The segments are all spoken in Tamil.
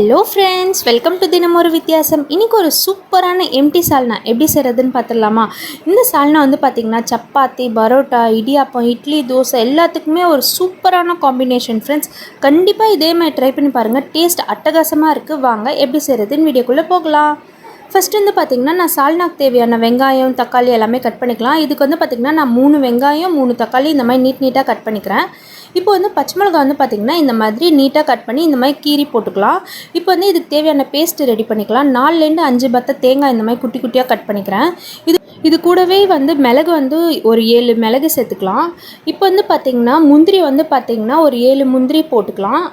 ஹலோ ஃப்ரெண்ட்ஸ், வெல்கம் டு தினம் ஒரு வித்தியாசம். இன்றைக்கி ஒரு சூப்பரான எம்டி சால்னா எப்படி செய்கிறதுன்னு பார்த்துடலாமா? இந்த சால்னா பார்த்திங்கன்னா சப்பாத்தி, பரோட்டா, இடியாப்பம், இட்லி, தோசை எல்லாத்துக்குமே ஒரு சூப்பரான காம்பினேஷன் ஃப்ரெண்ட்ஸ். கண்டிப்பாக இதே மாதிரி ட்ரை பண்ணி பாருங்கள். டேஸ்ட் அட்டகாசமாக இருக்குது. வாங்க எப்படி செய்கிறதுன்னு வீடியோக்குள்ளே போகலாம். ஃபஸ்ட்டு பார்த்திங்கன்னா நான் சால்னாக்கு தேவையான வெங்காயம், தக்காளி எல்லாமே கட் பண்ணிக்கலாம். இதுக்கு பார்த்திங்கன்னா நான் 3 வெங்காயம் 3 தக்காளி இந்த மாதிரி நீட்டாக கட் பண்ணிக்கிறேன். இப்போ பச்சை மிளகா பார்த்திங்கன்னா இந்த மாதிரி நீட்டாக கட் பண்ணி இந்த மாதிரி கீரி போட்டுக்கலாம். இப்போ இதுக்கு தேவையான பேஸ்ட்டு ரெடி பண்ணிக்கலாம். 4லேருந்து 5 பத்த தேங்காய் இந்த மாதிரி குட்டி குட்டியாக கட் பண்ணிக்கிறேன். இது கூடவே மிளகு ஒரு 7 மிளகு சேர்த்துக்கலாம். இப்போ பார்த்திங்கன்னா முந்திரி பார்த்திங்கன்னா ஒரு 7 முந்திரி போட்டுக்கலாம்.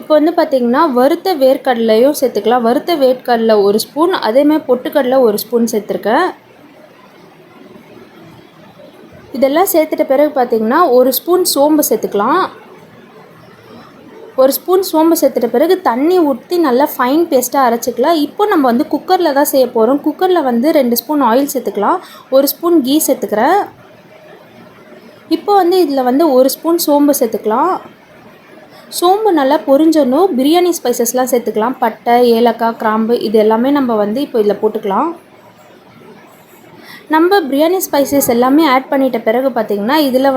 இப்போ பார்த்திங்கன்னா வறுத்த வேர்க்கடலையும் சேர்த்துக்கலாம். வறுத்த வேர்க்கடலை 1 ஸ்பூன், அதேமாதிரி பொட்டுக்கடலை 1 ஸ்பூன் சேர்த்துருக்கேன். இதெல்லாம் சேர்த்துட்ட பிறகு பார்த்திங்கன்னா 1 ஸ்பூன் சோம்பு சேர்த்துக்கலாம். 1 ஸ்பூன் சோம்பு சேர்த்துட்ட பிறகு தண்ணி ஊற்றி நல்லா ஃபைன் பேஸ்ட்டாக அரைச்சிக்கலாம். இப்போ நம்ம குக்கரில் தான் செய்ய போகிறோம். குக்கரில் 2 ஸ்பூன் ஆயில் சேர்த்துக்கலாம். 1 ஸ்பூன் கீ சேர்த்துக்கிறேன். இப்போ இதில் 1 ஸ்பூன் சோம்பு சேர்த்துக்கலாம். சோம்பு நல்லா பொரிஞ்சணும். பிரியாணி ஸ்பைசஸ்லாம் சேர்த்துக்கலாம். பட்டை, ஏலக்காய், கிராம்பு இது எல்லாமே நம்ம இப்போ இதில் போட்டுக்கலாம். நம்ம பிரியாணி ஸ்பைசஸ் எல்லாமே ஆட் பண்ணிட்ட பிறகு பார்த்திங்கன்னா இதில்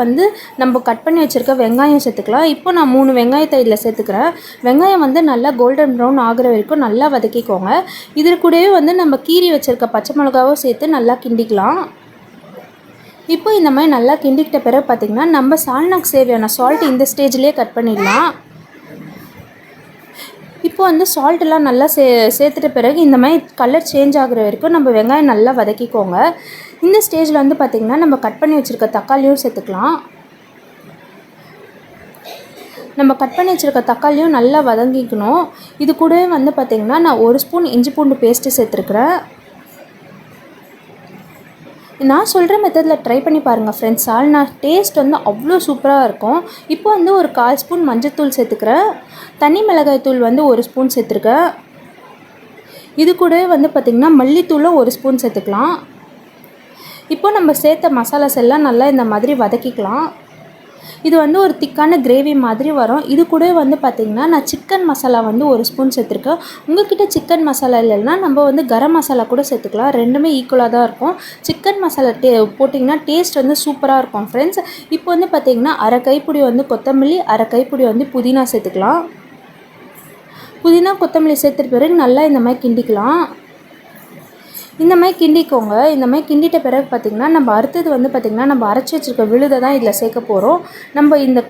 நம்ம கட் பண்ணி வச்சுருக்க வெங்காயம் சேர்த்துக்கலாம். இப்போ நான் 3 வெங்காயத்தை இதில் சேர்த்துக்கிறேன். வெங்காயம் நல்லா கோல்டன் ப்ரௌன் ஆகிற வரைக்கும் நல்லா வதக்கிக்கோங்க. இதில் கூடவே நம்ம கீரி வச்சுருக்க பச்சை மிளகாவும் சேர்த்து நல்லா கிண்டிக்கலாம். இப்போ இந்த மாதிரி நல்லா கிண்டிக்கிட்ட பிறகு பார்த்திங்கன்னா நம்ம சால்னாக்கு தேவையான சால்ட் இந்த ஸ்டேஜ்லேயே கட் பண்ணிடலாம். இப்போ சால்ட்டெல்லாம் நல்லா சேர்த்துட்ட பிறகு இந்த மாதிரி கலர் சேஞ்ச் ஆகிற வரைக்கும் நம்ம வெங்காயம் நல்லா வதக்கிக்கோங்க. இந்த ஸ்டேஜில் பார்த்திங்கன்னா நம்ம கட் பண்ணி வச்சுருக்க தக்காளியும் சேர்த்துக்கலாம். நம்ம கட் பண்ணி வச்சுருக்க தக்காளியும் நல்லா வதங்கிக்கணும். இது கூடவே பார்த்திங்கன்னா நான் 1 ஸ்பூன் இஞ்சி பூண்டு பேஸ்ட்டு சேர்த்துருக்குறேன். நான் சொல்கிற மெத்தடில் ட்ரை பண்ணி பாருங்கள் ஃப்ரெண்ட்ஸ். சால்னா டேஸ்ட் அவ்வளோ சூப்பராக இருக்கும். இப்போ ஒரு 1/4 ஸ்பூன் மஞ்சள்தூள் சேர்த்துக்கிறேன். தனி மிளகாய் தூள் 1 ஸ்பூன் சேர்த்துருக்கேன். இது கூடவே பார்த்திங்கன்னா மல்லித்தூளும் 1 ஸ்பூன் சேர்த்துக்கலாம். இப்போ நம்ம சேர்த்த மசாலாஸ் எல்லாம் நல்லா இந்த மாதிரி வதக்கிக்கலாம். இது ஒரு திக்கான கிரேவி மாதிரி வரும். இது கூடவே பார்த்திங்கன்னா நான் சிக்கன் மசாலா 1 ஸ்பூன் சேர்த்துருக்கேன். உங்கள்கிட்ட சிக்கன் மசாலா இல்லைன்னா நம்ம கரம் மசாலா கூட சேர்த்துக்கலாம். ரெண்டுமே ஈக்குவலாக தான் இருக்கும். சிக்கன் மசாலா போட்டிங்கன்னா டேஸ்ட் சூப்பராக இருக்கும் ஃப்ரெண்ட்ஸ். இப்போ பார்த்திங்கன்னா அரை கைப்பிடி கொத்தமல்லி, அரை கைப்பிடி புதினா சேர்த்துக்கலாம். புதினா கொத்தமல்லி சேர்த்துட்ட பிறகு நல்லா இந்த மாதிரி கிண்டிக்கலாம். இந்த மாதிரி கிண்டிக்கோங்க. இந்த மாதிரி கிண்டிட்ட பிறகு பார்த்திங்கன்னா நம்ம அடுத்தது பார்த்திங்கன்னா நம்ம அரைச்சி வச்சுருக்க விழுதை தான் இதில் சேர்க்க போகிறோம். நம்ம இந்த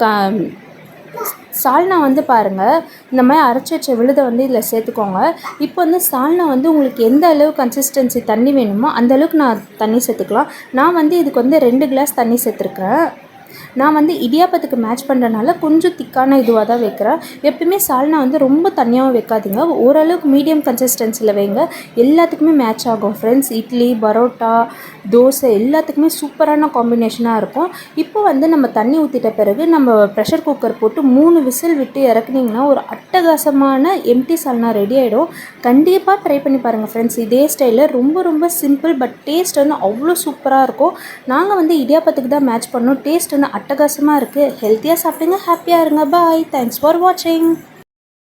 சால்னா பாருங்கள், இந்த மாதிரி அரைச்சி வச்ச விழுதை இதில் சேர்த்துக்கோங்க. இப்போ சால்னா உங்களுக்கு எந்த அளவு கன்சிஸ்டன்சி தண்ணி வேணுமோ அந்த அளவுக்கு நான் தண்ணி சேர்த்துக்கலாம். நான் இதுக்கு 2 கிளாஸ் தண்ணி சேர்த்துருக்குறேன். நான் இடியாப்பத்துக்கு மேட்ச் பண்ணுறனால கொஞ்சம் திக்கான இதுவாக தான் வைக்கிறேன். எப்பயுமே சால்னா ரொம்ப தண்ணியாகவும் வைக்காதீங்க. ஓரளவுக்கு மீடியம் கன்சிஸ்டன்சியில் வைங்க. எல்லாத்துக்குமே மேட்ச் ஆகும் ஃப்ரெண்ட்ஸ். இட்லி, பரோட்டா, தோசை எல்லாத்துக்குமே சூப்பரான காம்பினேஷனாக இருக்கும். இப்போ நம்ம தண்ணி ஊற்றிட்ட பிறகு நம்ம ப்ரெஷர் குக்கர் போட்டு 3 விசில் விட்டு இறக்குனிங்கன்னா ஒரு அட்டகாசமான எம்டி சால்னா ரெடி ஆகிடும். கண்டிப்பாக ட்ரை பண்ணி பாருங்கள் ஃப்ரெண்ட்ஸ். இதே ஸ்டைலில் ரொம்ப சிம்பிள் பட் டேஸ்ட் அவ்வளோ சூப்பராக இருக்கும். நாங்கள் இடியாப்பத்துக்கு தான் மேட்ச் பண்ணோம். டேஸ்ட் அட்டகாசமாக இருக்குது. ஹெல்த்தியாக சாப்பிடுங்க, ஹாப்பியாக இருங்க. பாய். தேங்க்ஸ் ஃபார் வாட்சிங்.